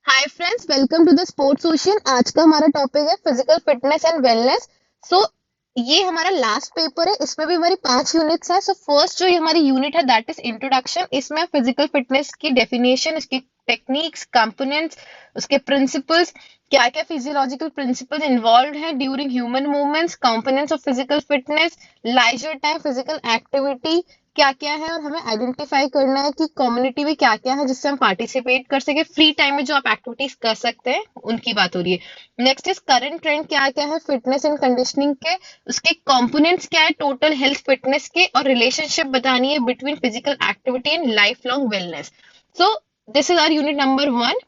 Hi friends, welcome to the sports ocean. आज का हमारा टॉपिक है physical fitness and wellness. So ये हमारा लास्ट पेपर है, इसमें भी हमारी 5 यूनिट्स है। सो फर्स्ट जो हमारी यूनिट है दैट इज इंट्रोडक्शन। इसमें फिजिकल फिटनेस की डेफिनेशन, इसकी टेक्निक्स, कंपोनेंट्स, उसके प्रिंसिपल्स, क्या क्या फिजियोलॉजिकल प्रिंसिपल्स इन्वॉल्व है during human movements, components of physical fitness, leisure time physical activity क्या क्या है, और हमें आइडेंटिफाई करना है कि कम्युनिटी में क्या क्या है जिससे हम पार्टिसिपेट कर सके। फ्री टाइम में जो आप एक्टिविटीज कर सकते हैं उनकी बात हो रही है। नेक्स्ट इज करंट ट्रेंड, क्या क्या है फिटनेस एंड कंडीशनिंग के, उसके कंपोनेंट्स क्या है टोटल हेल्थ फिटनेस के, और रिलेशनशिप बतानी है between physical activity and life long wellness. So this is our unit number 1।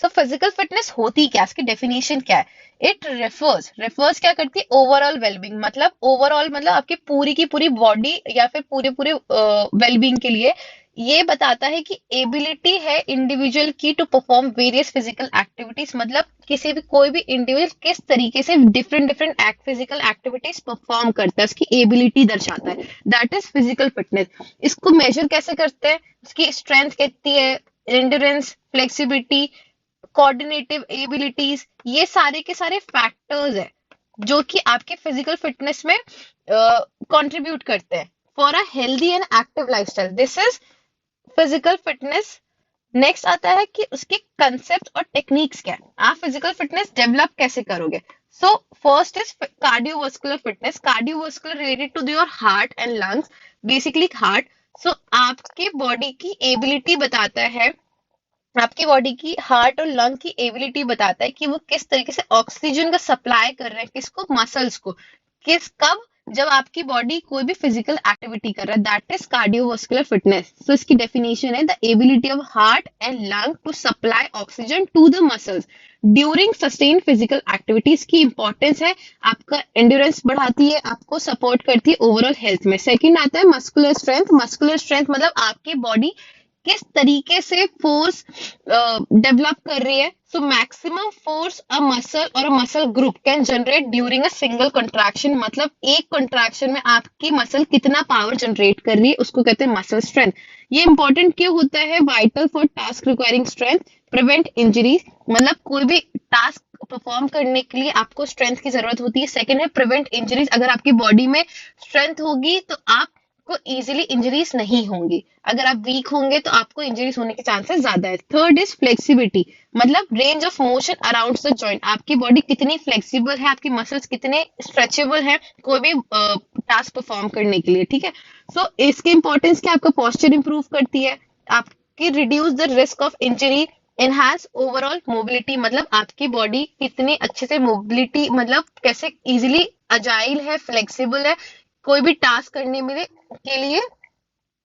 So physical fitness होती क्या, इसकी डेफिनेशन क्या है। इट रेफर्स रेफर्स क्या करती है, ओवरऑल वेलबींग, मतलब ओवरऑल मतलब आपकी पूरी की पूरी बॉडी या फिर पूरे पूरे वेलबींग के लिए ये बताता है कि एबिलिटी है इंडिविजुअल की to perform various physical activities, मतलब किसी भी कोई भी इंडिविजुअल किस तरीके से different different physical activities perform करता है, उसकी एबिलिटी दर्शाता है। That is physical fitness. इसको मेजर कैसे करते हैं, उसकी स्ट्रेंथ कितनी है, एंड्योरेंस, फ्लेक्सिबिलिटी, कोऑर्डिनेटिव एबिलिटीज, ये सारे के सारे फैक्टर्स है जो कि आपके फिजिकल फिटनेस में कंट्रीब्यूट करते हैं for a healthy and active lifestyle. This is physical fitness. Next आता है कि उसके कंसेप्ट और टेक्निक्स क्या है, आप फिजिकल फिटनेस डेवलप कैसे करोगे। So first is cardiovascular fitness. Cardiovascular related to your heart and lungs, basically heart. So आपके बॉडी की एबिलिटी बताता है, आपकी बॉडी की हार्ट और लंग की एबिलिटी बताता है कि वो किस तरीके से ऑक्सीजन का सप्लाई कर रहे हैं, किसको, मसल्स को, किस कब, जब आपकी बॉडी कोई भी फिजिकल एक्टिविटी कर रहा है। That is cardiovascular fitness. So इसकी डेफिनेशन है the ability of heart and lung to supply oxygen to the muscles during sustain physical activities. की इंपॉर्टेंस है, आपका एंड्योरेंस बढ़ाती है, आपको सपोर्ट करती है ओवरऑल हेल्थ में। सेकंड आता है मस्कुलर स्ट्रेंथ। मस्कुलर स्ट्रेंथ मतलब आपकी बॉडी किस तरीके से फोर्स डेवलप कर रही है। So maximum force a muscle or a muscle group can generate during a single contraction, मतलब एक कंट्रैक्शन में आपकी मसल कितना पावर जनरेट कर रही है, उसको कहते हैं मसल स्ट्रेंथ। ये इंपॉर्टेंट क्यों होता है, vital for task requiring strength, prevent injuries, मतलब कोई भी टास्क परफॉर्म करने के लिए आपको स्ट्रेंथ की जरूरत होती है। सेकंड है प्रिवेंट इंजरीज, अगर आपकी बॉडी में स्ट्रेंथ होगी तो आप को इजीली इंजरीज नहीं होंगी, अगर आप वीक होंगे तो आपको इंजरीज होने के चांसेस ज्यादा है। थर्ड इज फ्लेक्सिबिलिटी, मतलब range of motion around the joint, आपकी बॉडी कितनी फ्लेक्सिबल है, आपकी मसल्स कितने स्ट्रेचेबल है कोई भी टास्क परफॉर्म करने के लिए। ठीक है। सो इसकी इंपॉर्टेंस क्या, आपका पोस्चर इंप्रूव करती है, आपकी reduce the risk of injury, enhance overall mobility, मतलब आपकी बॉडी कितनी अच्छे से मोबिलिटी, मतलब कैसे इजिली अजाइल है, फ्लेक्सिबल है कोई भी टास्क करने में के लिए,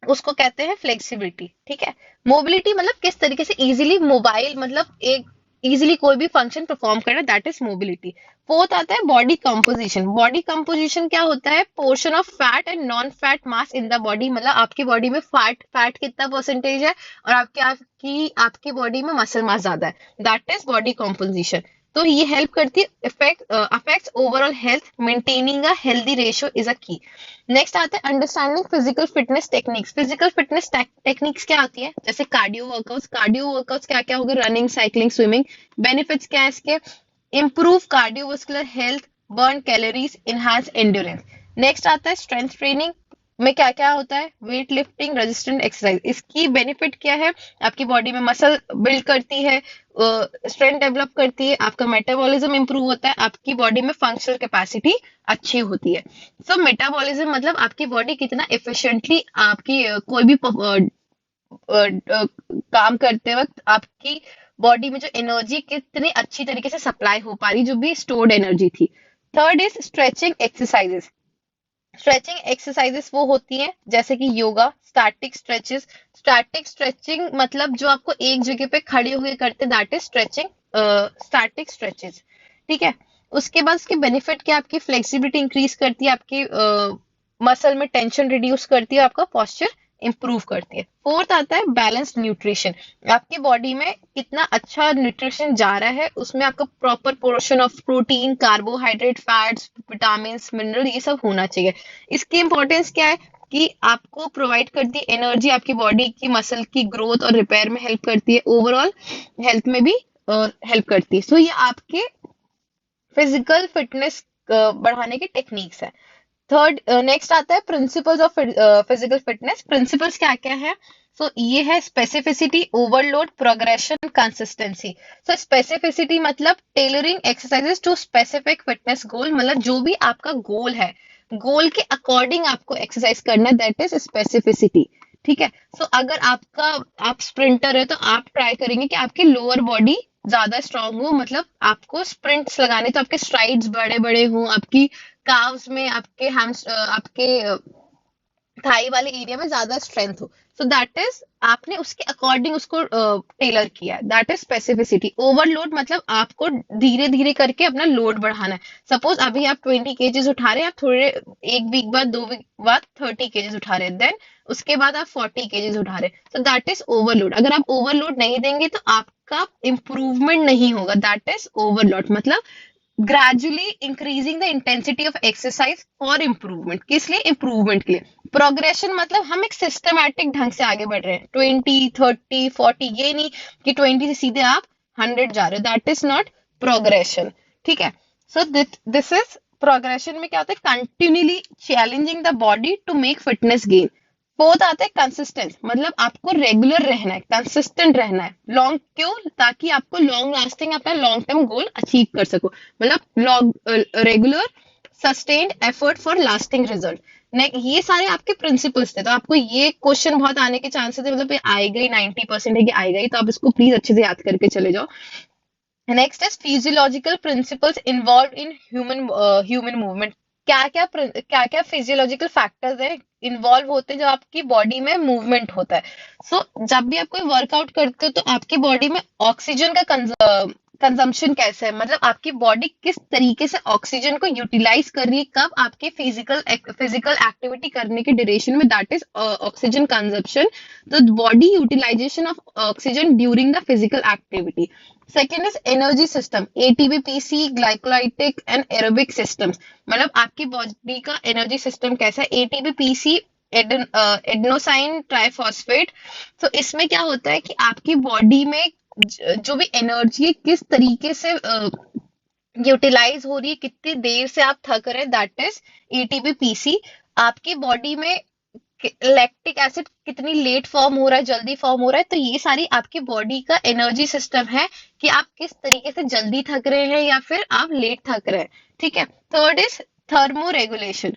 उसको कहते हैं फ्लेक्सिबिलिटी। ठीक है। मोबिलिटी मतलब किस तरीके से इजीली मोबाइल, मतलब एक इजीली कोई भी फंक्शन परफॉर्म करना, दैट इज मोबिलिटी। फोर्थ आता है बॉडी कंपोजिशन। बॉडी कंपोजिशन क्या होता है, portion of fat and non fat mass in the body, मतलब आपकी बॉडी में फैट फैट कितना परसेंटेज है और आपकी बॉडी में मसल मास ज्यादा है, दैट इज बॉडी कंपोजिशन। तो ये हेल्प करती है, affects overall health, maintaining a healthy ratio is a की। नेक्स्ट आता है understanding physical fitness techniques. Physical fitness techniques क्या होती है, जैसे कार्डियो वर्कआउट्स। कार्डियो वर्कआउट्स क्या क्या होगा, रनिंग, साइकिलिंग, स्विमिंग। बेनिफिट्स क्या है इसके, improve cardiovascular health, burn calories, enhance endurance. Next आता है स्ट्रेंथ ट्रेनिंग में क्या क्या होता है, वेट लिफ्टिंग, रेजिस्टेंट एक्सरसाइज। इसकी बेनिफिट क्या है, आपकी बॉडी में मसल बिल्ड करती है, स्ट्रेंथ डेवलप करती है, आपका मेटाबॉलिज्म इंप्रूव होता है, आपकी बॉडी में फंक्शनल कैपेसिटी अच्छी होती है। सो मेटाबॉलिज्म मतलब आपकी बॉडी कितना एफिशिएंटली आपकी कोई भी काम करते वक्त आपकी बॉडी में जो एनर्जी कितनी अच्छी तरीके से सप्लाई हो पा रही, जो भी स्टोर्ड एनर्जी थी। Third is stretching exercises. Stretching exercises वो होती हैं जैसे कि yoga, static stretches. Static stretching मतलब जो आपको एक जगह पे खड़े हुए करते, that is stretching, static stretches. ठीक है। उसके बाद उसके बेनिफिट क्या, आपकी फ्लेक्सिबिलिटी इंक्रीज करती है, आपकी मसल में टेंशन रिड्यूस करती है, आपका पोस्चर इंप्रूव करती है। फोर्थ आता है बैलेंस्ड न्यूट्रिशन। आपकी बॉडी में कितना अच्छा न्यूट्रिशन जा रहा है, उसमें आपका proper portion of protein, carbohydrate, fats, vitamin, mineral, ये सब होना चाहिए। इसकी इंपॉर्टेंस क्या है कि आपको प्रोवाइड करती है एनर्जी, आपकी बॉडी की मसल की ग्रोथ और रिपेयर में हेल्प करती है, ओवरऑल हेल्थ में भी हेल्प करती है। सो ये आपके फिजिकल फिटनेस बढ़ाने के टेक्निक्स है। थर्ड नेक्स्ट आता है principles of physical fitness. Principles क्या क्या है? सो ये है specificity, overload, progression, consistency. So specificity मतलब tailoring exercises to specific fitness goal, मतलब जो भी आपका गोल है, गोल के अकॉर्डिंग आपको एक्सरसाइज करना, दैट इज स्पेसिफिसिटी। ठीक है। सो अगर आपका आप स्प्रिंटर है तो आप ट्राई करेंगे कि आपकी लोअर बॉडी ज्यादा स्ट्रांग हो, मतलब आपको स्प्रिंट्स लगाने तो आपके स्ट्राइड्स बड़े बड़े हों, आपकी काव्स में, आपके आपके थाई वाले एरिया में ज्यादा स्ट्रेंथ हो। सो दैट इज आपने उसके अकॉर्डिंग उसको टेलर किया, दैट इज स्पेसिफिसिटी। ओवरलोड मतलब आपको धीरे धीरे करके अपना लोड बढ़ाना है। सपोज अभी आप 20 kgs उठा रहे हैं, आप थोड़े एक वीक बाद, 2 वीक बाद 30 kgs उठा रहे हैं, देन उसके बाद आप 40 kgs उठा रहे हैं। So that is overload. अगर आप ओवरलोड नहीं देंगे तो आपका इंप्रूवमेंट नहीं होगा, दैट इज ओवरलोड। मतलब gradually increasing the intensity of exercise for improvement, किस लिए? इम्प्रूवमेंट के लिए। प्रोग्रेशन मतलब हम एक सिस्टमैटिक ढंग से आगे बढ़ रहे हैं, 20, 30, 40, ये नहीं कि 20 से सीधे आप 100 जा रहे हो, दैट इज नॉट प्रोग्रेशन। ठीक है। सो दिस इज प्रोग्रेशन में क्या होता है? Continuously challenging the body to make fitness gain. Fourth आता है कंसिस्टेंस, मतलब आपको रेगुलर रहना है, कंसिस्टेंट रहना है। लॉन्ग क्यों? ताकि आपको लॉन्ग लास्टिंग अपना लॉन्ग टर्म गोल अचीव कर सको, मतलब long regular sustained effort for lasting result. ये सारे आपके प्रिंसिपल्स थे। तो आपको ये क्वेश्चन बहुत आने के चांसेस है, मतलब ये आएगा ही, 90% है कि आएगा ही, तो आप इसको प्लीज अच्छे से याद करके चले जाओ। Next is physiological principles involve in human movement. क्या क्या फिजियोलॉजिकल फैक्टर्स है इन्वॉल्व होते हैं जब आपकी बॉडी में मूवमेंट होता है। जब भी आप कोई वर्कआउट करते हो तो आपकी बॉडी में ऑक्सीजन का कंजम्पशन कैसा है, मतलब आपकी बॉडी किस तरीके से ऑक्सीजन को यूटिलाइज कर रही है, कब आपके फिजिकल एक्टिविटी करने के ड्यूरेशन में, दैट इज ऑक्सीजन कंजम्पशन। तो body utilisation of oxygen during the physical activity. Second is energy system, ATP, PC, glycolytic and aerobic systems, मतलब आपकी बॉडी का एनर्जी सिस्टम कैसा है। ATP, PC, adenosine triphosphate. तो इसमें क्या होता है कि आपकी बॉडी में जो भी एनर्जी है किस तरीके से यूटिलाइज हो रही है, कितनी देर से आप थक रहे हैं, दैट इज एटीपी, पीसी। आपकी बॉडी में लैक्टिक एसिड कितनी लेट फॉर्म हो रहा है, जल्दी फॉर्म हो रहा है, तो ये सारी आपकी बॉडी का एनर्जी सिस्टम है कि आप किस तरीके से जल्दी थक रहे हैं या फिर आप लेट थक रहे हैं। ठीक है। Third is thermo regulation.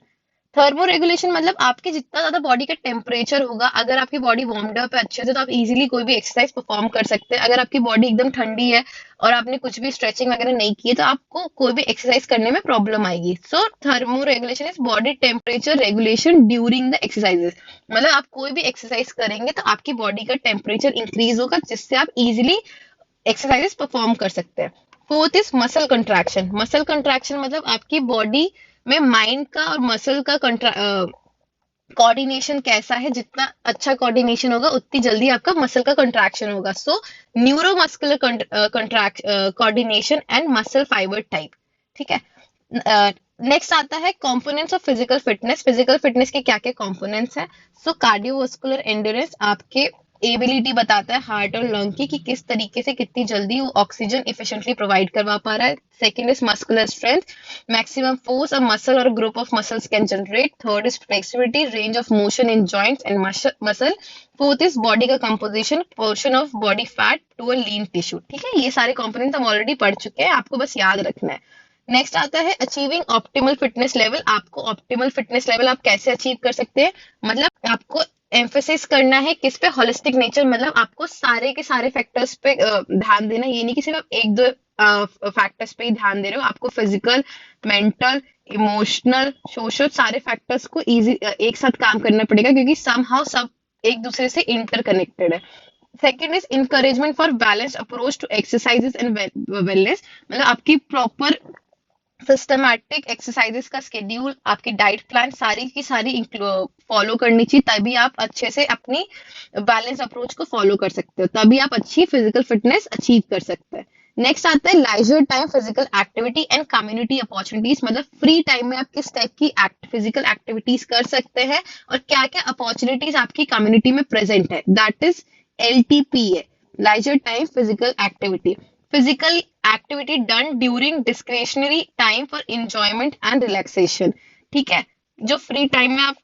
Thermo regulation मतलब आपके जितना ज्यादा बॉडी का टेम्परेचर होगा, अगर आपकी बॉडी वार्म्ड अप है अच्छे से तो आप इजीली कोई भी एक्सरसाइज परफॉर्म कर सकते हैं। अगर आपकी बॉडी एकदम ठंडी है और आपने कुछ भी स्ट्रेचिंग वगैरह नहीं की है तो आपको कोई भी एक्सरसाइज करने में प्रॉब्लम आएगी। So thermoregulation is body temperature regulation during the exercises, मतलब आप कोई भी एक्सरसाइज करेंगे तो आपकी बॉडी का टेम्परेचर इंक्रीज होगा जिससे आप इजिली एक्सरसाइजेस परफॉर्म कर सकते हैं। Fourth is muscle contraction. Muscle contraction मतलब आपकी बॉडी में माइंड का और मसल का कोऑर्डिनेशन कैसा है, जितना अच्छा कोऑर्डिनेशन होगा उतनी जल्दी आपका मसल का कंट्रैक्शन होगा। So neuromuscular coordination and muscle fibre type. ठीक है। नेक्स्ट आता है components of physical fitness. Physical fitness के क्या क्या कंपोनेंट्स हैं? कार्डियोवास्कुलर एंड्योरेंस आपके एबिलिटी बताता है हार्ट और लंग की कि किस तरीके से कितनी जल्दी वो ऑक्सीजन इफिशिएंटली प्रोवाइड करवा पा रहा है। Second is muscular strength, maximum force a muscle or group of muscles can generate. Third is flexibility, range of motion in joints and muscle. Fourth is body का composition, portion of body fat to a lean tissue. ठीक है। ये सारे component हम already पढ़ चुके हैं, आपको बस याद रखना है। नेक्स्ट आता है अचीविंग ऑप्टिमल फिटनेस लेवल। आपको ऑप्टिमल फिटनेस लेवल आप कैसे अचीव कर सकते हैं, मतलब आपको एम्फेसिस करना है किस पे? होलिस्टिक नेचर, मतलब आपको सारे के सारे फैक्टर्स पे ध्यान देना। ये नहीं कि सिर्फ आप एक दो फैक्टर्स पे ही ध्यान दे रहे हो, आपको फिजिकल, मेंटल, इमोशनल, सोशल सारे फैक्टर्स को इजी एक साथ काम करना पड़ेगा क्योंकि समहाउ सब एक दूसरे से इंटरकनेक्टेड है। Second is encouragement for balance approach to exercises and wellness, मतलब आपकी प्रॉपर सिस्टमैटिक एक्सरसाइजेस का स्केड्यूल, आपकी डाइट प्लान सारी की सारी फॉलो करनी चाहिए, तभी आप अच्छे से अपनी बैलेंस अप्रोच को फॉलो कर सकते हो, तभी आप अच्छी फिजिकल फिटनेस अचीव कर सकते हैं। नेक्स्ट आता है leisure time physical activity and community opportunities, मतलब फ्री टाइम में आप किस टाइप की फिजिकल एक्टिविटीज कर सकते हैं और क्या क्या अपॉर्चुनिटीज आपकी कम्युनिटी में प्रेजेंट है, that is LTPA, leisure time physical activity. Physical activity done during discretionary time for enjoyment and relaxation, ठीक है, जो फ्री टाइम में आप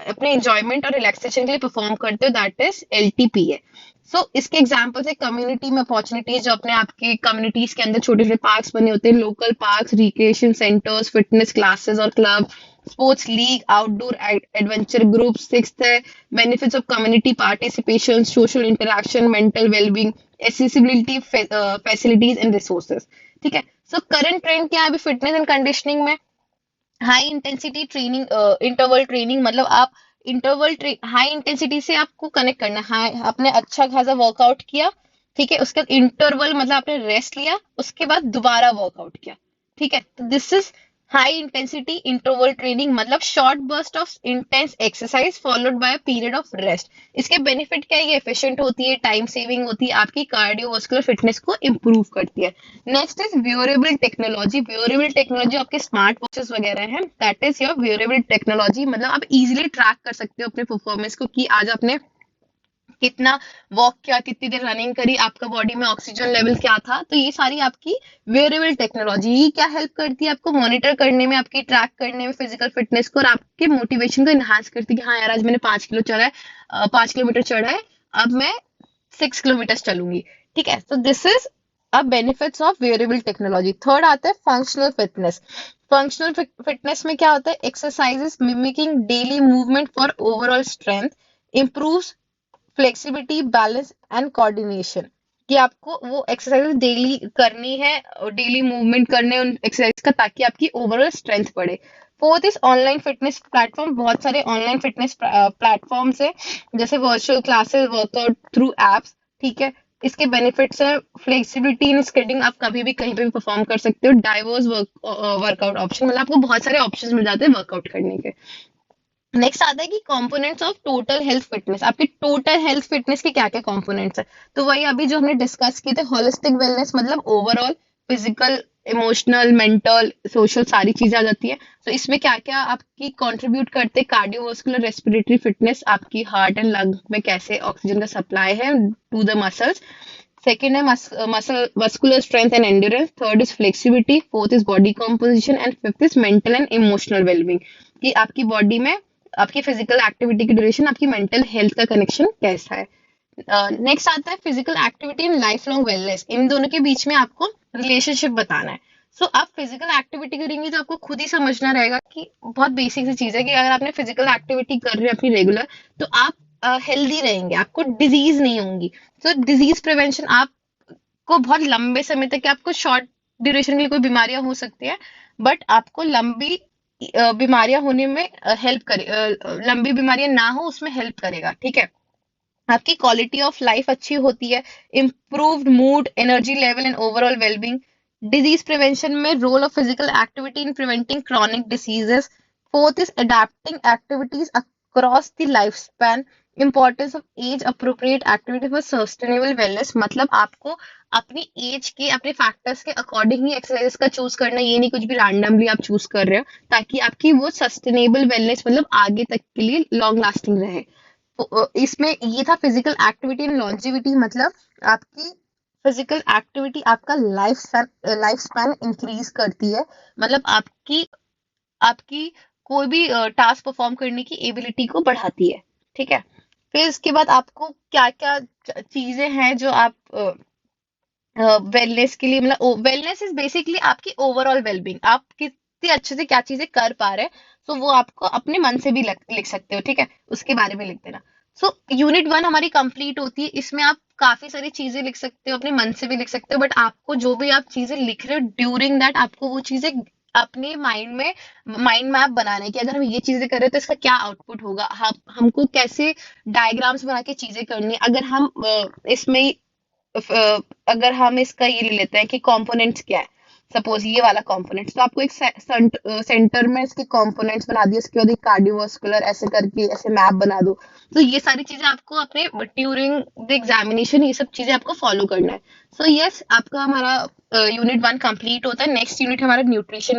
अपने इंजॉयमेंट और रिलैक्सेशन के लिए परफॉर्म करते हो, दैट इज LTPA। सो इसके एग्जाम्पल्स है कम्युनिटी में अपॉर्चुनिटीज, जो अपने आपके कम्युनिटीज के अंदर छोटे छोटे पार्क्स बने होते हैं, local parks, recreation centres, fitness classes और club, sports league, outdoor adventure group. Sixth है benefits of community participation, social interaction, mental wellbeing, accessibility facilities and resources, ठीक है। सो करंट ट्रेंड क्या है अभी फिटनेस एंड कंडीशनिंग में? High intensity training, interval training, मतलब आप हाई इंटेंसिटी से आपको कनेक्ट करना है, आपने अच्छा खासा वर्कआउट किया, ठीक है, उसके बाद इंटरवल मतलब आपने रेस्ट लिया, उसके बाद दोबारा वर्कआउट किया, ठीक है, तो this is high intensity interval training, मतलब short burst of intense exercise followed by period of rest. इसके बेनिफिट क्या है? ये एफिशिएंट होती है, टाइम सेविंग होती है, आपकी कार्डियोवास्कुलर फिटनेस को इंप्रूव करती है। Next is wearable technology. Wearable technology आपके स्मार्ट वॉचेस वगैरह हैं, that is your wearable technology, मतलब आप इजीली ट्रैक कर सकते हो अपने परफॉर्मेंस को कि आज आपने कितना वॉक किया, कितनी देर रनिंग करी, आपका बॉडी में ऑक्सीजन लेवल क्या था, तो ये सारी आपकी वेरेबल टेक्नोलॉजी। ये क्या हेल्प करती है आपको मॉनिटर करने में, आपकी ट्रैक करने में फिजिकल फिटनेस को, और आपके मोटिवेशन को इनहांस करती है कि हाँ यार आज मैंने 5 किलो चढ़ा है, 5 किलोमीटर चढ़ा है, अब मैं 6 किलोमीटर चलूंगी, ठीक है। तो दिस इज अब benefits of wearable technology. Third आता है फंक्शनल फिटनेस। फंक्शनल फिटनेस में क्या होता है? Exercises mimicking daily movement for overall strength, improves flexibility, balance and coordination, कि आपको वो एक्सरसाइज डेली करनी है और डेली मूवमेंट करने उन एक्सरसाइज का, ताकि आपकी ओवरऑल स्ट्रेंथ बढ़े। Fourth is online fitness platform. बहुत सारे ऑनलाइन फिटनेस प्लेटफॉर्म्स है, जैसे virtual classes, workout through apps, ठीक है। इसके बेनिफिट्स है फ्लेक्सिबिलिटी इन स्केटिंग, आप कभी भी कहीं पे भी परफॉर्म कर सकते हो। डाइवर्स वर्कआउट ऑप्शन, मतलब आपको बहुत सारे ऑप्शंस मिल जाते हैं वर्कआउट करने के। नेक्स्ट आता है कि components of total health fitness. आपकी टोटल हेल्थ फिटनेस के क्या क्या कंपोनेंट्स है? तो वही अभी जो हमने डिस्कस किए थे, होलिस्टिक वेलनेस, मतलब overall physical, emotional, mental, social सारी चीजें आ जाती है। तो इसमें क्या क्या आपकी कंट्रीब्यूट करते हैं? कार्डियोवास्कुलर रेस्पिरेटरी फिटनेस, आपकी हार्ट एंड लंग में कैसे ऑक्सीजन का सप्लाई है टू द मसल्स। सेकेंड है muscle muscular strength and endurance. Third is flexibility. Fourth is body composition and fifth is mental and emotional wellbeing, कि आपकी body में आपकी फिजिकल एक्टिविटी की ड्यूरेशन आपकी मेंटल हेल्थ का कनेक्शन कैसा है। नेक्स्ट आता है physical activity and life long wellness. इन दोनों के बीच में आपको रिलेशनशिप बताना है। सो आप फिजिकल एक्टिविटी करेंगे तो आपको खुद ही समझना रहेगा कि बहुत बेसिक सी चीज है कि अगर आपने फिजिकल एक्टिविटी कर रहे हैं अपनी रेगुलर, तो आप हेल्दी रहेंगे, आपको डिजीज नहीं होंगी। सो डिजीज प्रिवेंशन, आपको बहुत लंबे समय तक, आपको शॉर्ट ड्यूरेशन के लिए कोई बीमारियां हो सकती है, बट आपको लंबी बीमारियां होने में हेल्प करे, लंबी बीमारियां ना हो उसमें हेल्प करेगा, ठीक है। आपकी क्वालिटी ऑफ लाइफ अच्छी होती है, improved mood, energy level and overall wellbeing. Disease prevention में role of physical activity in preventing chronic diseases. Fourth is adapting activities across the lifespan, importance of age appropriate activity for sustainable wellness, मतलब आपको अपनी age के, अपने factors के according ही exercise का choose करना, ये नहीं कुछ भी रैंडमली आप चूज कर रहे हो, ताकि आपकी वो सस्टेनेबल वेलनेस, मतलब आगे तक के लिए लॉन्ग लास्टिंग रहे। इसमें ये था फिजिकल एक्टिविटी एंड लॉन्जेविटी, मतलब आपकी फिजिकल एक्टिविटी आपका लाइफ स्पैन इंक्रीज करती है, मतलब आपकी आपकी कोई भी टास्क परफॉर्म करने की एबिलिटी को बढ़ाती है, ठीक है। फिर इसके बाद आपको क्या क्या चीजें हैं जो आप वेलनेस के लिए, मतलब वेलनेस इज बेसिकली आपकी ओवरऑल वेलबींग, आप कितनी अच्छे से क्या चीजें कर पा रहे हैं, तो वो आपको अपने मन से भी लिख सकते हो, ठीक है, उसके बारे में लिख देना। सो यूनिट 1 हमारी कंप्लीट होती है, इसमें आप काफी सारी चीजें लिख सकते हो, अपने मन से भी लिख सकते हो, बट आपको जो भी आप चीजें लिख रहे हो ड्यूरिंग दैट, आपको वो चीजें अपने माइंड मैप बनाना है कि अगर हम ये चीजें कर रहे हैं तो इसका क्या आउटपुट होगा, हमको कैसे डायग्राम्स बना के चीजें करनी है। अगर हम इसमें अगर हम इसका ये ले लेते हैं कि कंपोनेंट्स क्या है, सपोज ये वाला कंपोनेंट, तो आपको एक सेंटर में इसके कंपोनेंट्स बना दिए, इसके बाद एक कार्डियोवास्कुलर ऐसे करके ऐसे मैप बना दो। तो ये सारी चीजें आपको अपने ड्यूरिंग द एग्जामिनेशन ये सब चीजें आपको फॉलो करना है। सो यस, आपका हमारा यूनिट 1 कंप्लीट होता है। नेक्स्ट यूनिट हमारा न्यूट्रिशन